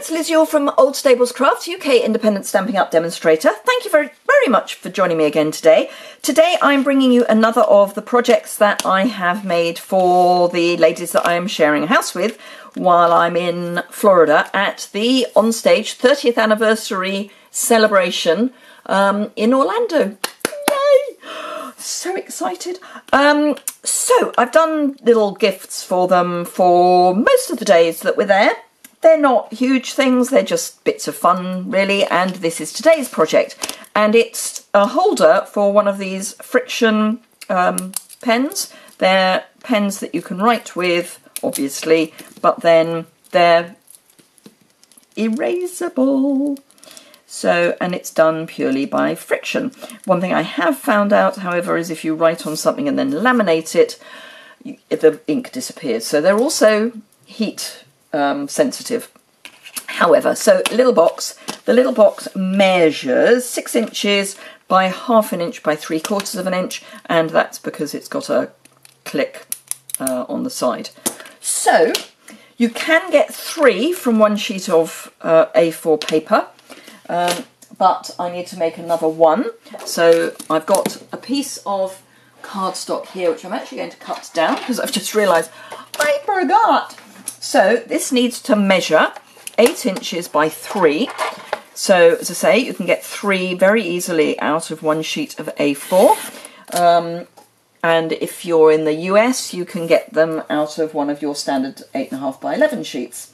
it's Liz Yuille from Old Stables Crafts, UK independent Stampin' Up demonstrator. Thank you very much for joining me again today. Today I'm bringing you another of the projects that I have made for the ladies that I am sharing a house with while I'm in Florida at the OnStage 30th anniversary celebration in Orlando. Yay! So excited. So I've done little gifts for them for most of the days that we're there. They're not huge things, they're just bits of fun really, and this is today's project. And it's a holder for one of these friction pens. They're pens that you can write with, obviously, but then they're erasable. So, and it's done purely by friction. One thing I have found out, however, is if you write on something and then laminate it, the ink disappears. So they're also heat sensitive. However, so little box. The little box measures 6 inches by ½ an inch by 3/4 of an inch, and that's because it's got a click on the side. So you can get 3 from one sheet of A4 paper. But I need to make another one, so I've got a piece of cardstock here which I'm actually going to cut down because I've just realised I forgot. So this needs to measure 8 inches by 3. So as I say, you can get 3 very easily out of one sheet of A4. And if you're in the US, you can get them out of one of your standard 8.5 by 11 sheets.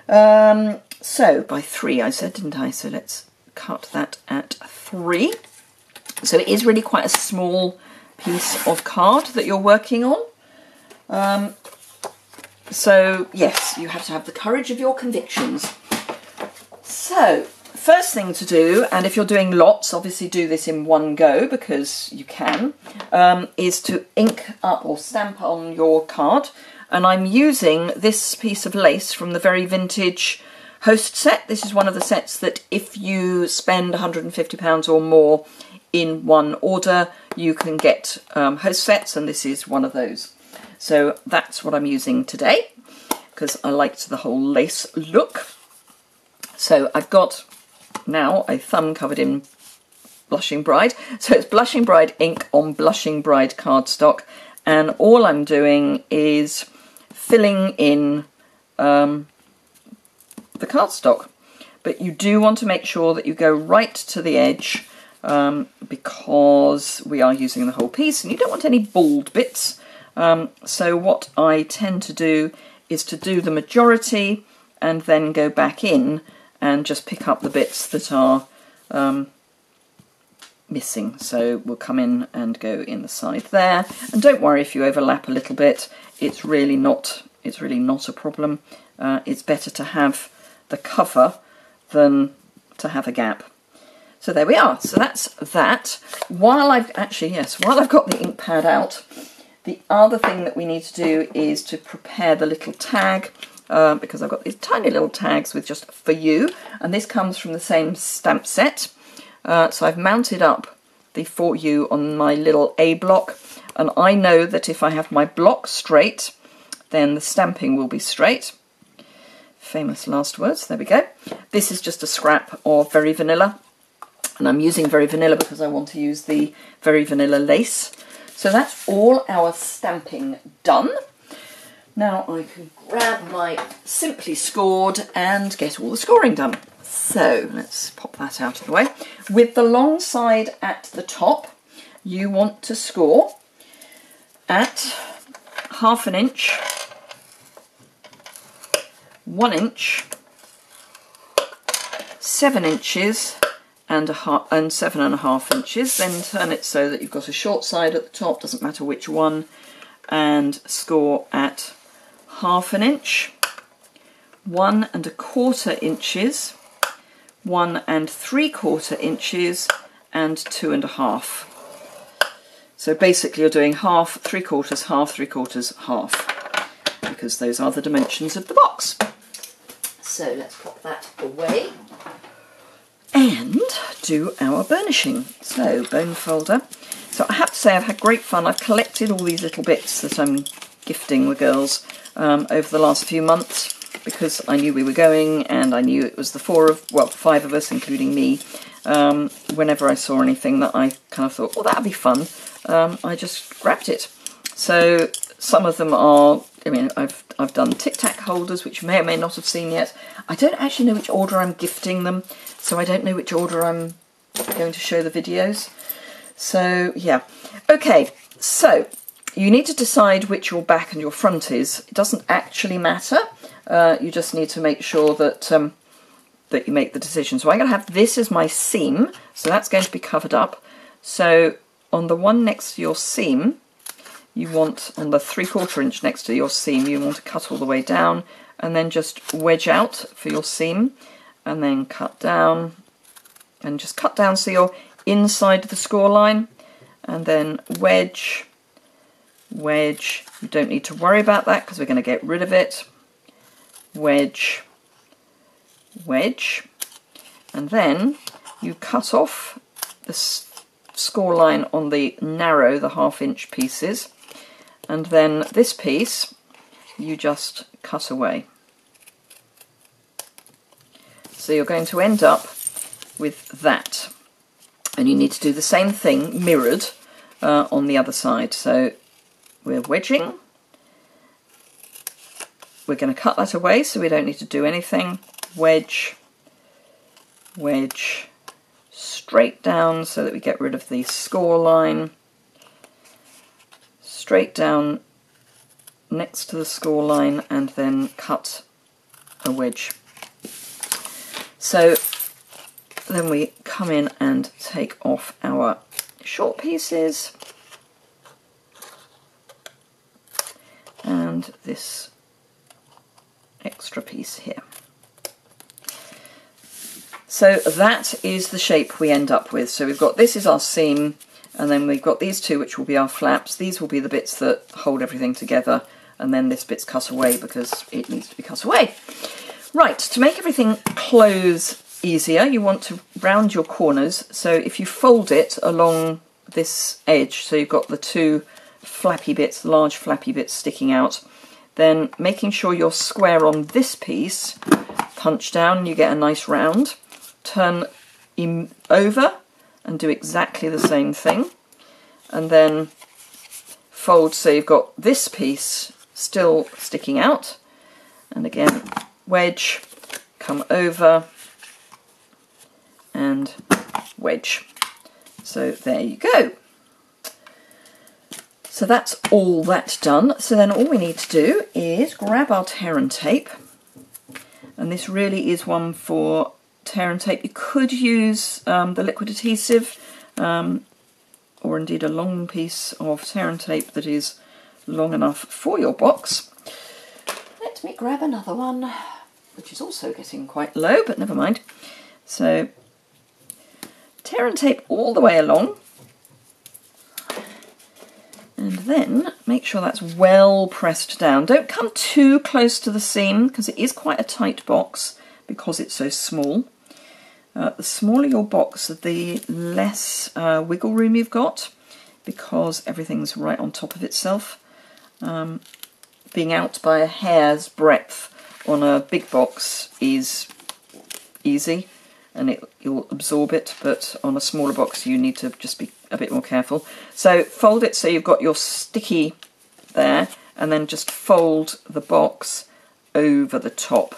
So by 3 I said, didn't I? So let's cut that at 3. So it is really quite a small piece of card that you're working on. So yes, you have to have the courage of your convictions. So first thing to do, and if you're doing lots, obviously do this in one go because you can, is to ink up or stamp on your card. And I'm using this piece of lace from the very vintage Host set. This is one of the sets that if you spend £150 or more in one order, you can get Host sets, and this is one of those. So that's what I'm using today because I liked the whole lace look. So I've got now a thumb covered in Blushing Bride. So it's Blushing Bride ink on Blushing Bride cardstock, and all I'm doing is filling in the cardstock, but you do want to make sure that you go right to the edge because we are using the whole piece and you don't want any bald bits. So what I tend to do is to do the majority and then go back in and just pick up the bits that are missing. So we'll come in and go in the side there, and don't worry if you overlap a little bit, it's really not a problem. It's better to have the cover than to have a gap. So there we are. So that's that. While I've got the ink pad out, the other thing that we need to do is to prepare the little tag, because I've got these tiny little tags with just for you, and this comes from the same stamp set. So I've mounted up the for you on my little A block, and I know that if I have my block straight, then the stamping will be straight. Famous last words, there we go. This is just a scrap of Very Vanilla, and I'm using Very Vanilla because I want to use the Very Vanilla lace. So that's all our stamping done. Now I can grab my Simply Scored and get all the scoring done. So let's pop that out of the way. With the long side at the top, you want to score at ½ an inch, 1 inch, 7 inches and 7.5 inches. Then turn it so that you've got a short side at the top, doesn't matter which one, and score at ½ an inch, 1¼ inches, 1¾ inches, and 2.5. So basically you're doing half, 3/4, half, 3/4, half, because those are the dimensions of the box. So let's pop that away and do our burnishing. So bone folder. So I have to say I've had great fun. I've collected all these little bits that I'm gifting the girls over the last few months because I knew we were going, and I knew it was the five of us, including me. Whenever I saw anything that I kind of thought, oh, that'd be fun, I just grabbed it. So some of them are, I mean, I've done Tic Tac holders, which you may or may not have seen yet. I don't actually know which order I'm gifting them, so I don't know which order I'm going to show the videos. So yeah, okay, so you need to decide which your back and your front is. It doesn't actually matter. You just need to make sure that that you make the decision. So I'm going to have this as my seam, so that's going to be covered up. So on the one next to your seam, you want, on the 3/4 inch next to your seam, you want to cut all the way down and then just wedge out for your seam, and then cut down, and just cut down so you're inside the score line, and then wedge, wedge. You don't need to worry about that because we're going to get rid of it. Wedge, wedge, and then you cut off the score line on the narrow, the 1/2 inch pieces, and then this piece you just cut away. So you're going to end up with that, and you need to do the same thing mirrored on the other side. So we're wedging, we're going to cut that away so we don't need to do anything. Wedge, wedge, straight down so that we get rid of the score line, straight down next to the score line, and then cut a wedge. So then we come in and take off our short pieces and this extra piece here. So that is the shape we end up with. So we've got, this is our seam, and then we've got these two which will be our flaps. These will be the bits that hold everything together, and then this bit's cut away because it needs to be cut away. Right, to make everything close easier, you want to round your corners. So if you fold it along this edge, so you've got the two flappy bits, large flappy bits sticking out, then making sure you're square on this piece, punch down, you get a nice round. Turn over and do exactly the same thing, and then fold so you've got this piece still sticking out, and again wedge, come over and wedge. So there you go. So that's all that done. So then all we need to do is grab our tear and tape, and this really is one for tear and tape. You could use the liquid adhesive, or indeed a long piece of tear and tape that is long enough for your box. Let me grab another one, which is also getting quite low, but never mind. So tear and tape all the way along, and then make sure that's well pressed down. Don't come too close to the seam because it is quite a tight box because it's so small. The smaller your box, the less wiggle room you've got, because everything's right on top of itself. Being out by a hair's breadth on a big box is easy, and you'll absorb it, but on a smaller box you need to just be a bit more careful. So fold it so you've got your sticky there, and then just fold the box over the top,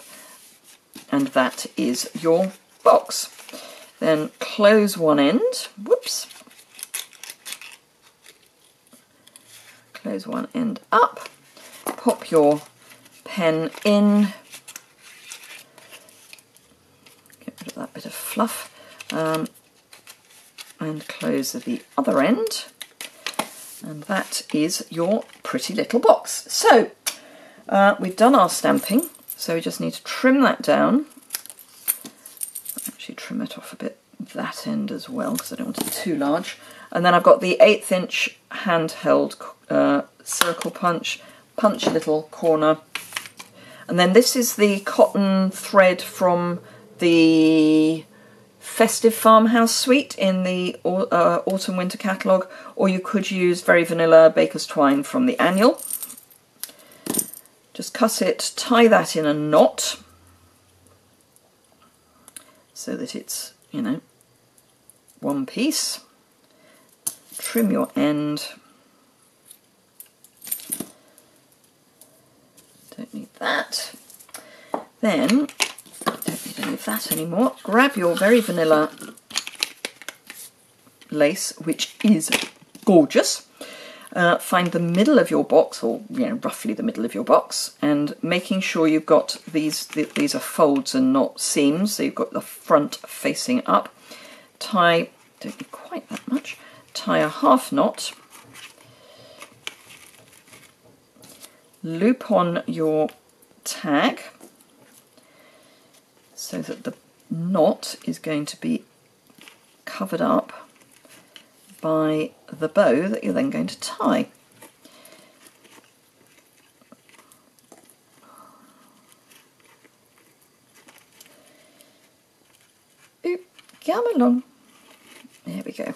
and that is your box. Then close one end, whoops, close one end up, pop your pen in, get rid of that bit of fluff, and close the other end, and that is your pretty little box. So we've done our stamping, so we just need to trim that down. Actually trim it off a bit that end as well because I don't want it too large. And then I've got the 1/8 inch handheld circle punch, punch a little corner, and then this is the cotton thread from the Festive Farmhouse Suite in the Autumn Winter catalogue, or you could use Very Vanilla Baker's Twine from the Annual. Just cut it, tie that in a knot so that it's, you know, one piece. Trim your end. Don't need that. Then, don't need any of that anymore. Grab your very vanilla lace, which is gorgeous. Find the middle of your box, or you know, roughly the middle of your box, and making sure you've got these are folds and not seams, so you've got the front facing up. Tie, don't need quite that much, tie a half knot, loop on your tag so that the knot is going to be covered up by the bow that you're then going to tie. Oop, come along. There we go.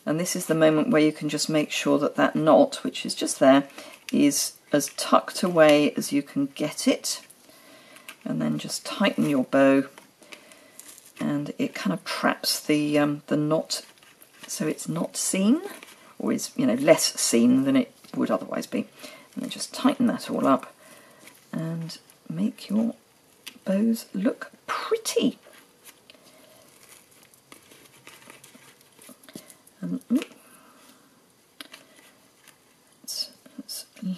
And this is the moment where you can just make sure that that knot, which is just there, is as tucked away as you can get it. And then just tighten your bow, and it kind of traps the knot, so it's not seen, or is, you know, less seen than it would otherwise be. And then just tighten that all up and make your bows look pretty. And let's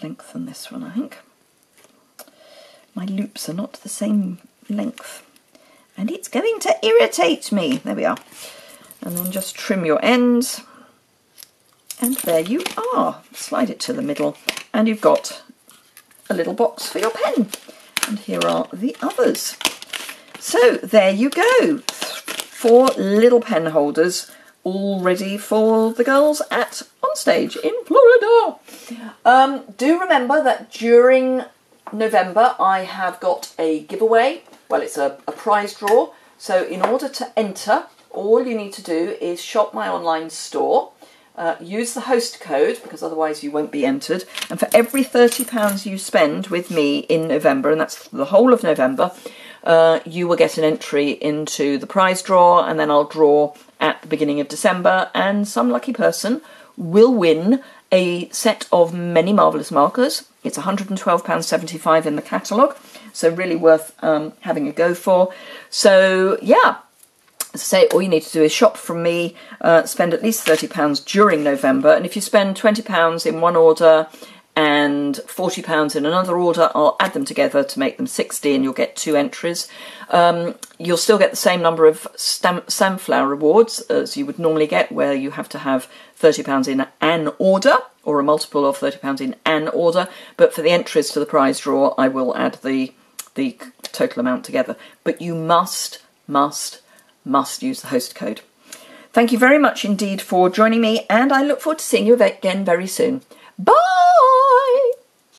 lengthen this one, I think. My loops are not the same length, and it's going to irritate me. There we are. And then just trim your ends, and there you are. Slide it to the middle, and you've got a little box for your pen. And here are the others. So there you go. 4 little pen holders, all ready for the girls at OnStage in Florida. Do remember that during November I have got a giveaway. Well, it's a prize draw. So in order to enter, all you need to do is shop my online store, use the host code, because otherwise you won't be entered, and for every £30 you spend with me in November, and that's the whole of November, you will get an entry into the prize draw, and then I'll draw at the beginning of December, and some lucky person will win a set of Many Marvellous markers. It's £112.75 in the catalogue, so really worth having a go for. So yeah, as I say, all you need to do is shop from me, spend at least £30 during November, and if you spend £20 in one order and £40 in another order, I'll add them together to make them 60, and you'll get 2 entries. You'll still get the same number of Samflower rewards as you would normally get, where you have to have £30 in an order, or a multiple of £30 in an order, but for the entries to the prize draw, I will add the total amount together. But you must use the host code. Thank you very much indeed for joining me, and I look forward to seeing you again very soon. Bye!